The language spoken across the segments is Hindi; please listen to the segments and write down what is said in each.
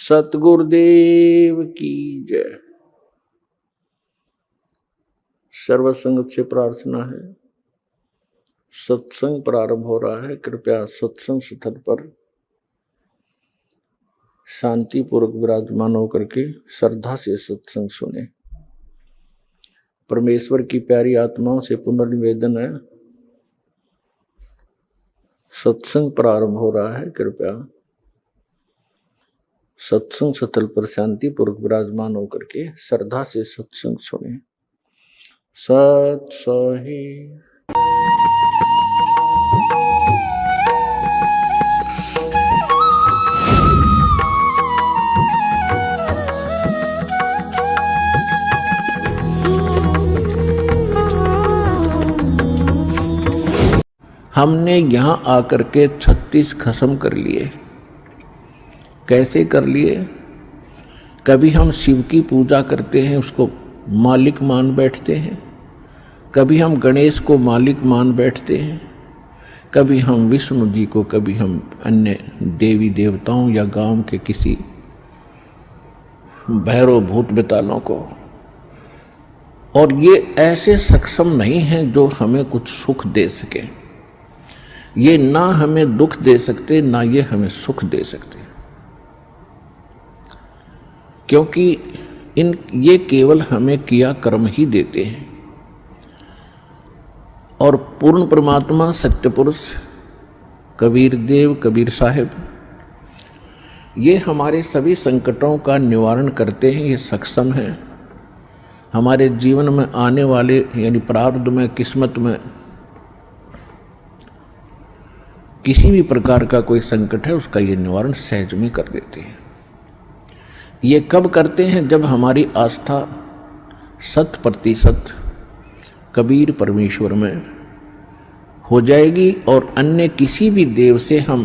सतगुरुदेव की जय। सर्वसंगत से प्रार्थना है, सत्संग प्रारंभ हो रहा है। कृपया सत्संग स्थल पर शांतिपूर्वक विराजमान होकर के श्रद्धा से सत्संग सुने। परमेश्वर की प्यारी आत्माओं से पुनर्निवेदन है, सत्संग प्रारंभ हो रहा है। कृपया सत्संग स्थल पर शांतिपूर्वक विराजमान होकर के श्रद्धा से सत्संग सुने। सत सही। हमने यहाँ आकर के 36 खत्म कर लिए। कैसे कर लिए? कभी हम शिव की पूजा करते हैं, उसको मालिक मान बैठते हैं। कभी हम गणेश को मालिक मान बैठते हैं। कभी हम विष्णु जी को, कभी हम अन्य देवी देवताओं या गांव के किसी भैरव भूत बेतालों को। और ये ऐसे सक्षम नहीं हैं जो हमें कुछ सुख दे सके। ये ना हमें दुख दे सकते, ना ये हमें सुख दे सकते, क्योंकि ये केवल हमें किया कर्म ही देते हैं। और पूर्ण परमात्मा सत्य पुरुष कबीर देव, कबीर साहिब, ये हमारे सभी संकटों का निवारण करते हैं। ये सक्षम हैं। हमारे जीवन में आने वाले यानी प्रारब्ध में, किस्मत में किसी भी प्रकार का कोई संकट है, उसका ये निवारण सहज में कर देते हैं। ये कब करते हैं? जब हमारी आस्था 100% कबीर परमेश्वर में हो जाएगी और अन्य किसी भी देव से हम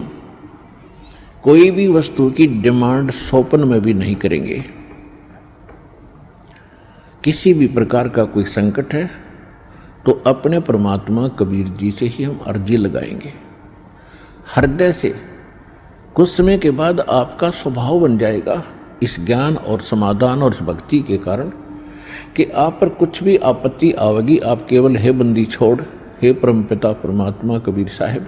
कोई भी वस्तु की डिमांड स्वप्न में भी नहीं करेंगे। किसी भी प्रकार का कोई संकट है तो अपने परमात्मा कबीर जी से ही हम अर्जी लगाएंगे हृदय से। कुछ समय के बाद आपका स्वभाव बन जाएगा इस ज्ञान और समाधान और इस भक्ति के कारण कि आप पर कुछ भी आपत्ति आवेगी, आप केवल हे बंदी छोड़, हे परमपिता परमात्मा कबीर साहिब,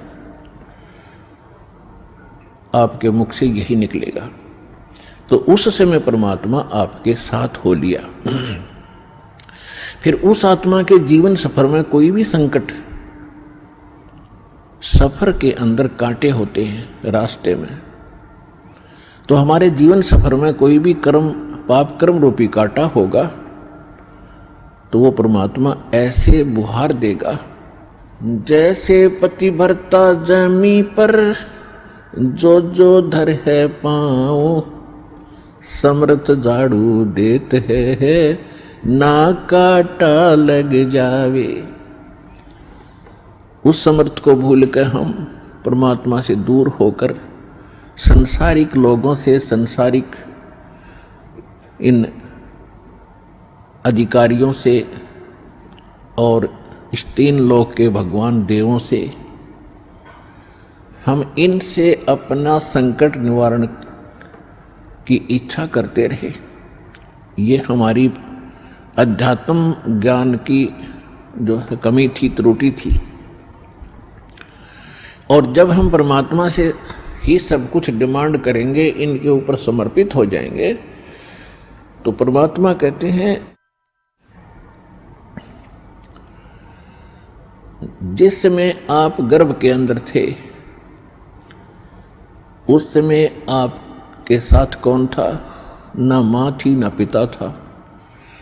आपके मुख से यही निकलेगा। तो उस समय परमात्मा आपके साथ हो लिया। फिर उस आत्मा के जीवन सफर में कोई भी संकट, सफर के अंदर कांटे होते हैं रास्ते में, तो हमारे जीवन सफर में कोई भी कर्म, पाप कर्म रूपी कांटा होगा तो वो परमात्मा ऐसे बुहार देगा जैसे पति भरता जमी पर जो जो धर है पाँव, समर्थ झाड़ू देते है ना काटा लग जावे। उस समर्थ को भूल कर हम परमात्मा से दूर होकर संसारिक लोगों से, संसारिक इन अधिकारियों से और इस 3 लोक के भगवान देवों से, हम इनसे अपना संकट निवारण की इच्छा करते रहे। ये हमारी अध्यात्म ज्ञान की जो कमी थी, त्रुटि थी। और जब हम परमात्मा से ही सब कुछ डिमांड करेंगे, इनके ऊपर समर्पित हो जाएंगे, तो परमात्मा कहते हैं जिस समय आप गर्भ के अंदर थे उस समय आपके साथ कौन था? ना माँ थी, ना पिता था,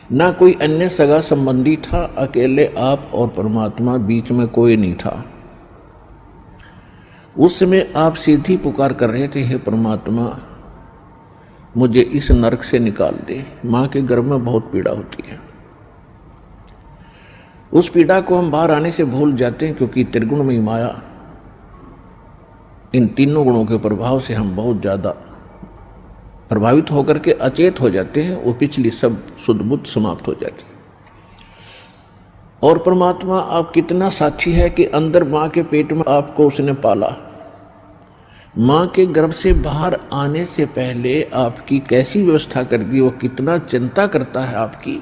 ना कोई अन्य सगा संबंधी था। अकेले आप और परमात्मा, बीच में कोई नहीं था। उस समय आप सीधी पुकार कर रहे थे, हे परमात्मा मुझे इस नरक से निकाल दे। माँ के गर्भ में बहुत पीड़ा होती है। उस पीड़ा को हम बाहर आने से भूल जाते हैं, क्योंकि त्रिगुण में माया, इन 3 गुणों के प्रभाव से हम बहुत ज़्यादा प्रभावित होकर के अचेत हो जाते हैं। वो पिछली सब शुद्ध बुद्ध समाप्त हो जाती है। और परमात्मा आप कितना साक्षी है कि अंदर माँ के पेट में आपको उसने पाला, माँ के गर्भ से बाहर आने से पहले आपकी कैसी व्यवस्था कर दी, वो कितना चिंता करता है आपकी।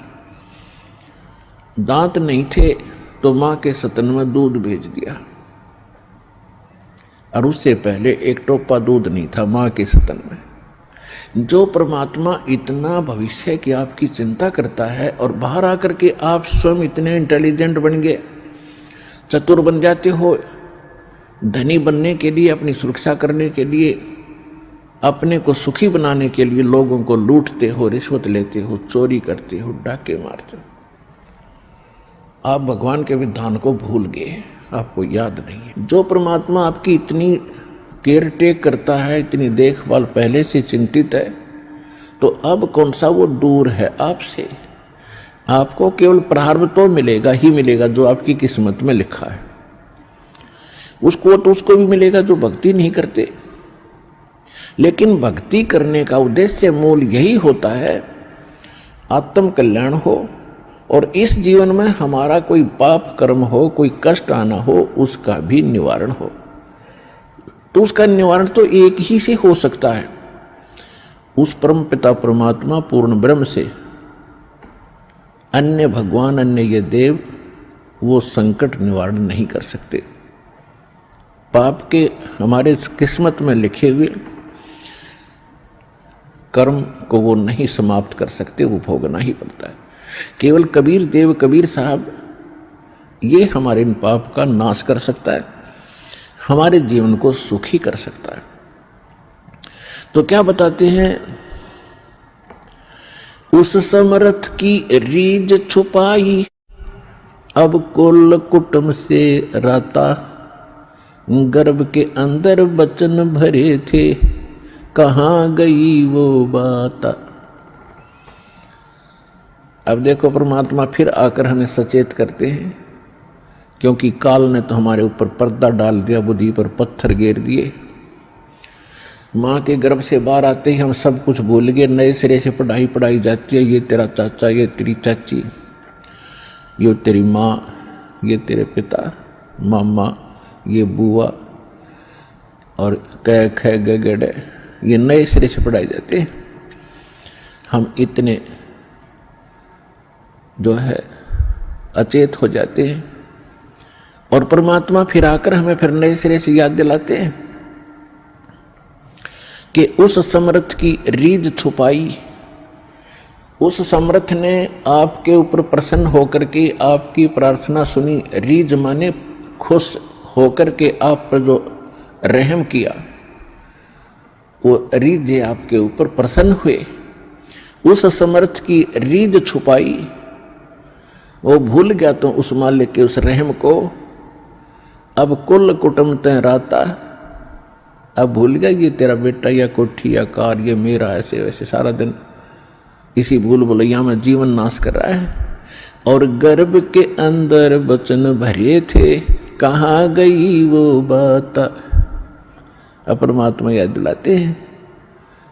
दांत नहीं थे तो माँ के स्तन में दूध भेज दिया, और उससे पहले एक टोपा दूध नहीं था माँ के स्तन में। जो परमात्मा इतना भविष्य की आपकी चिंता करता है, और बाहर आकर के आप स्वयं इतने इंटेलिजेंट बन गए, चतुर बन जाते हो, धनी बनने के लिए, अपनी सुरक्षा करने के लिए, अपने को सुखी बनाने के लिए लोगों को लूटते हो, रिश्वत लेते हो, चोरी करते हो, डाके मारते हो। आप भगवान के विधान को भूल गए, आपको याद नहीं है। जो परमात्मा आपकी इतनी केयर टेक करता है, इतनी देखभाल पहले से चिंतित है, तो अब कौन सा वो दूर है आपसे। आपको केवल प्रारब्ध तो मिलेगा ही मिलेगा जो आपकी किस्मत में लिखा है, उसको तो उसको भी मिलेगा जो भक्ति नहीं करते। लेकिन भक्ति करने का उद्देश्य मूल यही होता है, आत्म कल्याण हो, और इस जीवन में हमारा कोई पाप कर्म हो, कोई कष्ट आना हो, उसका भी निवारण हो। तो उसका निवारण तो एक ही से हो सकता है, उस परम पिता परमात्मा पूर्ण ब्रह्म से। अन्य भगवान, अन्य ये देव वो संकट निवारण नहीं कर सकते। पाप के हमारे किस्मत में लिखे हुए कर्म को वो नहीं समाप्त कर सकते, वो भोगना ही पड़ता है। केवल कबीर देव, कबीर साहब, ये हमारे इन पाप का नाश कर सकता है, हमारे जीवन को सुखी कर सकता है। तो क्या बताते हैं, उस समर्थ की रीझ छुपाई, अब कुल कुटुंब से राता, गर्भ के अंदर बचन भरे थे, कहाँ गई वो बात। अब देखो परमात्मा फिर आकर हमें सचेत करते हैं, क्योंकि काल ने तो हमारे ऊपर पर्दा डाल दिया, बुद्धि पर पत्थर गेर दिए। माँ के गर्भ से बाहर आते ही हम सब कुछ भूल गए, नए सिरे से पढ़ाई जाती है। ये तेरा चाचा, ये तेरी चाची, ये तेरी माँ, ये तेरे पिता, मामा, ये बुआ, और कै ख गड़े, ये नए सिरे से पढ़ाई जाते हैं। हम इतने जो है अचेत हो जाते हैं, और परमात्मा फिर आकर हमें फिर नए सिरे से याद दिलाते हैं कि उस समर्थ की रीझ छुपाई। उस समर्थ ने आपके ऊपर प्रसन्न होकर के आपकी प्रार्थना सुनी। रीझ माने खुश होकर के आप पर जो रहम किया, वो रीझ आपके ऊपर प्रसन्न हुए। उस समर्थ की रीझ छुपाई, वो भूल गया तो उस मालिक के उस रहम को। अब कुल कुटुंब तय राता, अब भूल गया ये तेरा बेटा या कोठी या कार, ये मेरा, ऐसे वैसे सारा दिन इसी भूल भुलैया में जीवन नाश कर रहा है। और गर्भ के अंदर बचन भरे थे, कहाँ गई वो बात। अब परमात्मा याद दिलाते हैं,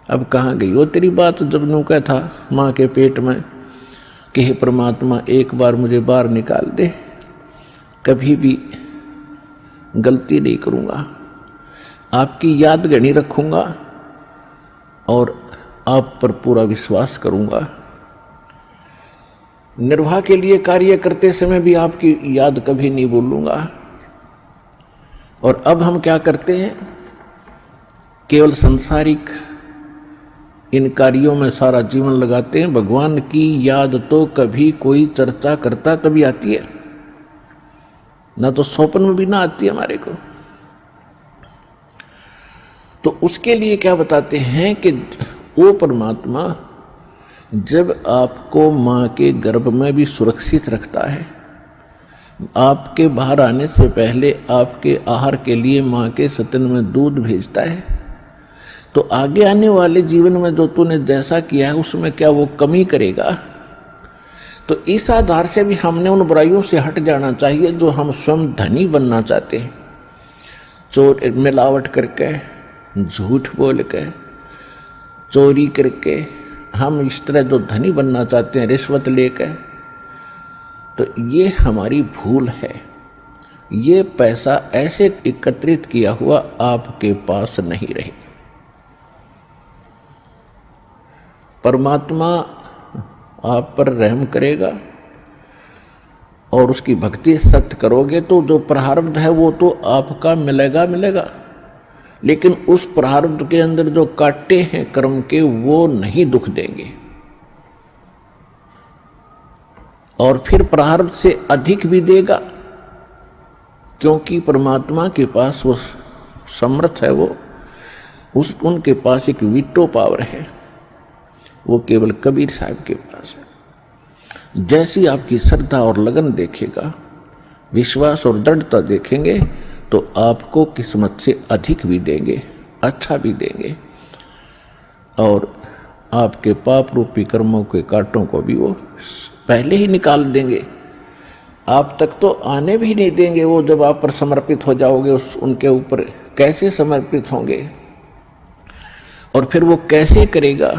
अब कहाँ गई वो तेरी बात जब नूका था माँ के पेट में, कि हे परमात्मा एक बार मुझे बाहर निकाल दे, कभी भी गलती नहीं करूँगा, आपकी याद गणी रखूँगा और आप पर पूरा विश्वास करूँगा। निर्वाह के लिए कार्य करते समय भी आपकी याद कभी नहीं भूलूंगा। और अब हम क्या करते हैं, केवल सांसारिक इन कार्यों में सारा जीवन लगाते हैं। भगवान की याद तो कभी कोई चर्चा करता तभी आती है, ना तो स्वप्न में भी ना आती है हमारे को। तो उसके लिए क्या बताते हैं कि वो परमात्मा जब आपको माँ के गर्भ में भी सुरक्षित रखता है, आपके बाहर आने से पहले आपके आहार के लिए माँ के स्तन में दूध भेजता है, तो आगे आने वाले जीवन में जो तूने जैसा किया है उसमें क्या वो कमी करेगा। तो इस आधार से भी हमने उन बुराइयों से हट जाना चाहिए जो हम स्वयं धनी बनना चाहते हैं। चोर मिलावट करके, झूठ बोल के, चोरी करके हम इस तरह जो धनी बनना चाहते हैं, रिश्वत लेकर, तो ये हमारी भूल है। ये पैसा ऐसे एकत्रित किया हुआ आपके पास नहीं रहे। परमात्मा आप पर रहम करेगा और उसकी भक्ति सत्य करोगे तो जो प्रारब्ध है वो तो आपका मिलेगा, लेकिन उस प्रारब्ध के अंदर जो कांटे हैं कर्म के वो नहीं दुख देंगे, और फिर प्रारब्ध से अधिक भी देगा, क्योंकि परमात्मा के पास वो समर्थ है, उनके पास एक वीटो पावर है, वो केवल कबीर साहब के पास है। जैसी आपकी श्रद्धा और लगन देखेगा, विश्वास और दृढ़ता देखेंगे, तो आपको किस्मत से अधिक भी देंगे, अच्छा भी देंगे, और आपके पाप रूपी कर्मों के कांटों को भी वो पहले ही निकाल देंगे। आप तक तो आने भी नहीं देंगे। वो जब आप पर समर्पित हो जाओगे उनके ऊपर कैसे समर्पित होंगे, और फिर वो कैसे करेगा।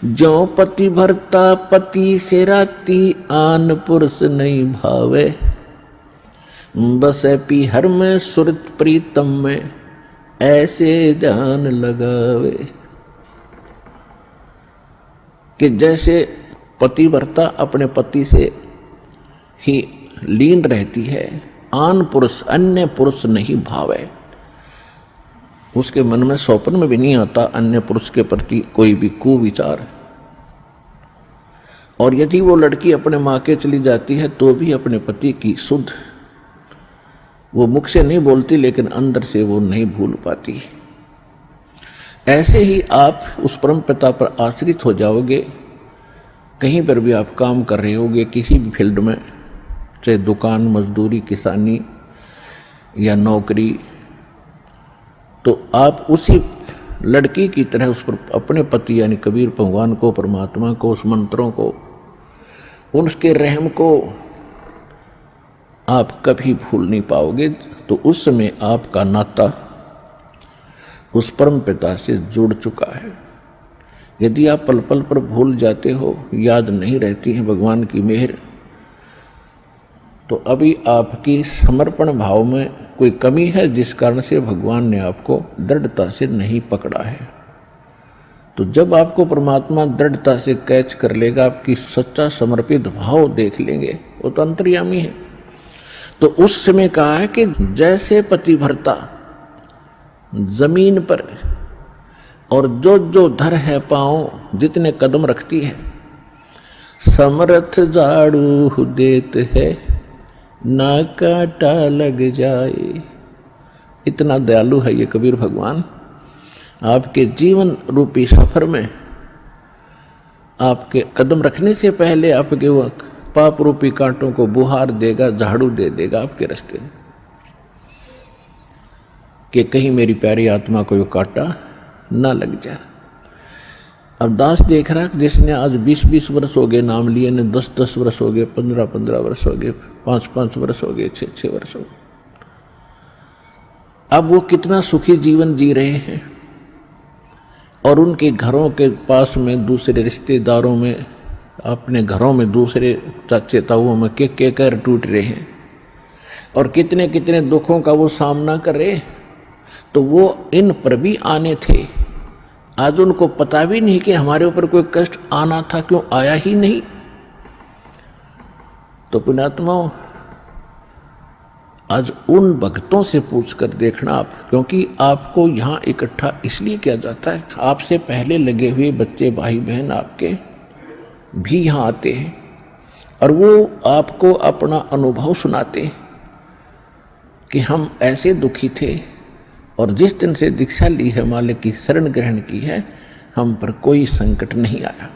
जो पति भरता पति से राती, आन पुरुष नहीं भावे, बसे पी हर में सुरत प्रीतम में, ऐसे जान लगावे। कि जैसे पतिव्रता अपने पति से ही लीन रहती है, आन पुरुष अन्य पुरुष नहीं भावे, उसके मन में स्वप्न में भी नहीं आता अन्य पुरुष के प्रति कोई भी कुविचार। और यदि वो लड़की अपने माँ के चली जाती है तो भी अपने पति की शुद्ध, वो मुख से नहीं बोलती लेकिन अंदर से वो नहीं भूल पाती। ऐसे ही आप उस परम पिता पर आश्रित हो जाओगे। कहीं पर भी आप काम कर रहे होगे, किसी भी फील्ड में, चाहे दुकान, मजदूरी, किसानी या नौकरी, तो आप उसी लड़की की तरह उस पर अपने पति यानी कबीर भगवान को, परमात्मा को, उस मंत्रों को, उसके रहम को आप कभी भूल नहीं पाओगे। तो उस समय आपका नाता उस परम पिता से जुड़ चुका है। यदि आप पल पल पर भूल जाते हो, याद नहीं रहती है भगवान की मेहर, तो अभी आपकी समर्पण भाव में कोई कमी है, जिस कारण से भगवान ने आपको दृढ़ता से नहीं पकड़ा है। तो जब आपको परमात्मा दृढ़ता से कैच कर लेगा, आपकी सच्चा समर्पित भाव देख लेंगे, वो तो अंतर्यामी है। तो उस समय कहा है कि जैसे पतिव्रता जमीन पर, और जो जो धर है पाँव, जितने कदम रखती है, समर्थ झाड़ू देत है, ना कांटा लग जाए। इतना दयालु है ये कबीर भगवान। आपके जीवन रूपी सफर में आपके कदम रखने से पहले आपके वो पाप रूपी कांटों को बुहार देगा, झाड़ू दे देगा आपके रास्ते में, कि कहीं मेरी प्यारी आत्मा को वो कांटा ना लग जाए। अब दास देख रहा है, जिसने आज 20-20 वर्ष हो गए नाम लिए, ने 10-10 वर्ष हो गए, 15-15 वर्ष हो गए, 5-5 वर्ष हो गए, 6-6 वर्ष हो गए, अब वो कितना सुखी जीवन जी रहे हैं। और उनके घरों के पास में, दूसरे रिश्तेदारों में, अपने घरों में दूसरे चाचे ताऊओं में के कर टूट रहे हैं, और कितने कितने दुखों का वो सामना कर रहे। तो वो इन पर भी आने थे, आज उनको पता भी नहीं कि हमारे ऊपर कोई कष्ट आना था, क्यों आया ही नहीं। तो पुण्यात्माओं, आज उन भक्तों से पूछकर देखना आप, क्योंकि आपको यहाँ इकट्ठा इसलिए किया जाता है, आपसे पहले लगे हुए बच्चे, भाई बहन आपके भी यहाँ आते हैं, और वो आपको अपना अनुभव सुनाते हैं कि हम ऐसे दुखी थे, और जिस दिन से दीक्षा ली है, मालिक की शरण ग्रहण की है, हम पर कोई संकट नहीं आया।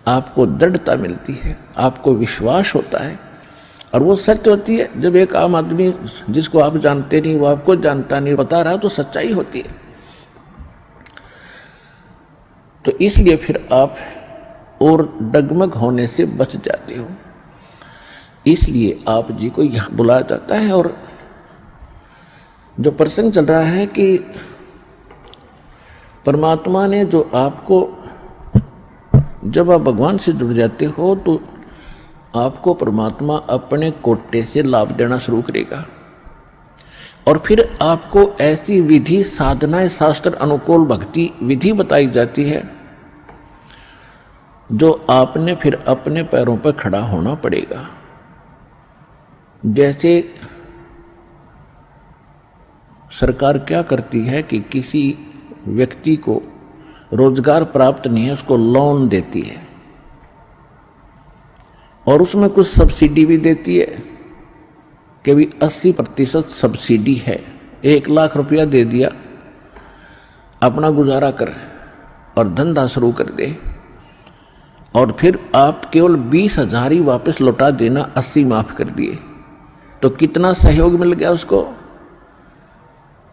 आपको दृढ़ता मिलती है, आपको विश्वास होता है, और वो सत्य होती है। जब एक आम आदमी जिसको आप जानते नहीं, वो आपको जानता नहीं, बता रहा, तो सच्चाई होती है। तो इसलिए फिर आप और डगमग होने से बच जाते हो। इसलिए आप जी को यहाँ बुलाया जाता है। और जो प्रसंग चल रहा है कि परमात्मा ने जो आपको, जब आप भगवान से जुड़ जाते हो तो आपको परमात्मा अपने कोटे से लाभ देना शुरू करेगा। और फिर आपको ऐसी विधि साधनाएं, शास्त्र अनुकूल भक्ति विधि बताई जाती है जो आपने फिर अपने पैरों पर खड़ा होना पड़ेगा। जैसे सरकार क्या करती है कि किसी व्यक्ति को रोजगार प्राप्त नहीं है, उसको लोन देती है और उसमें कुछ सब्सिडी भी देती है कि भी 80% सब्सिडी है। 1 लाख रुपया दे दिया, अपना गुजारा कर और धंधा शुरू कर दे, और फिर आप केवल 20,000 ही वापस लौटा देना, 80 माफ कर दिए, तो कितना सहयोग मिल गया उसको।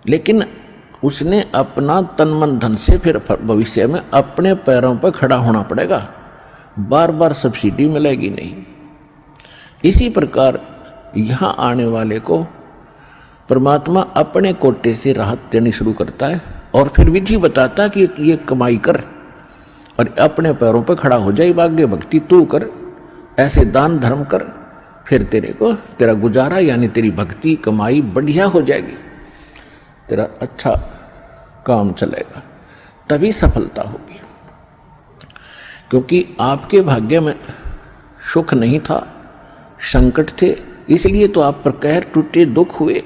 लेकिन उसने अपना तन मन धन से फिर भविष्य में अपने पैरों पर खड़ा होना पड़ेगा, बार बार सब्सिडी मिलेगी नहीं। इसी प्रकार यहाँ आने वाले को परमात्मा अपने कोटे से राहत देनी शुरू करता है और फिर विधि बताता है कि ये कमाई कर और अपने पैरों पर खड़ा हो जाए, भाग्य भक्ति तू कर, ऐसे दान धर्म कर, फिर तेरा गुजारा यानी तेरी भक्ति कमाई बढ़िया हो जाएगी, तेरा अच्छा काम चलेगा, तभी सफलता होगी। क्योंकि आपके भाग्य में सुख नहीं था, संकट थे, इसलिए तो आप पर कहर टूटे, दुख हुए।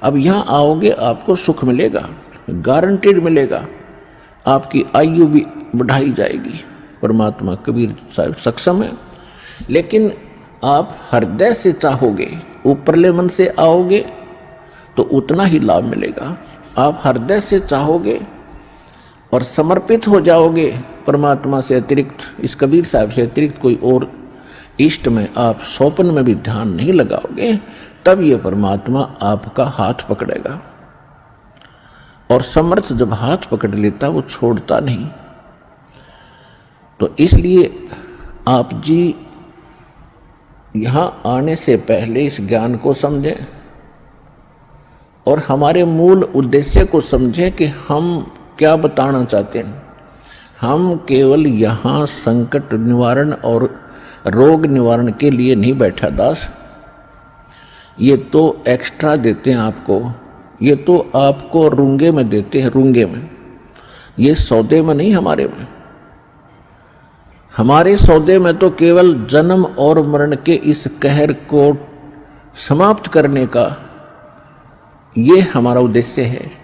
अब यहाँ आओगे आपको सुख मिलेगा, गारंटेड मिलेगा, आपकी आयु भी बढ़ाई जाएगी। परमात्मा कबीर साहब सक्षम है। लेकिन आप हृदय से चाहोगे, ऊपरले मन से आओगे तो उतना ही लाभ मिलेगा। आप हृदय से चाहोगे और समर्पित हो जाओगे परमात्मा से अतिरिक्त, इस कबीर साहब से अतिरिक्त कोई और इष्ट में आप स्वप्न में भी ध्यान नहीं लगाओगे, तब ये परमात्मा आपका हाथ पकड़ेगा। और समर्थ जब हाथ पकड़ लेता वो छोड़ता नहीं। तो इसलिए आप जी यहाँ आने से पहले इस ज्ञान को समझें और हमारे मूल उद्देश्य को समझें कि हम क्या बताना चाहते हैं। हम केवल यहाँ संकट निवारण और रोग निवारण के लिए नहीं बैठा दास, ये तो एक्स्ट्रा देते हैं आपको, ये तो आपको रूंगे में देते हैं, रूंगे में, ये सौदे में नहीं हमारे में। हमारे सौदे में तो केवल जन्म और मरण के इस कहर को समाप्त करने का ये हमारा उद्देश्य है।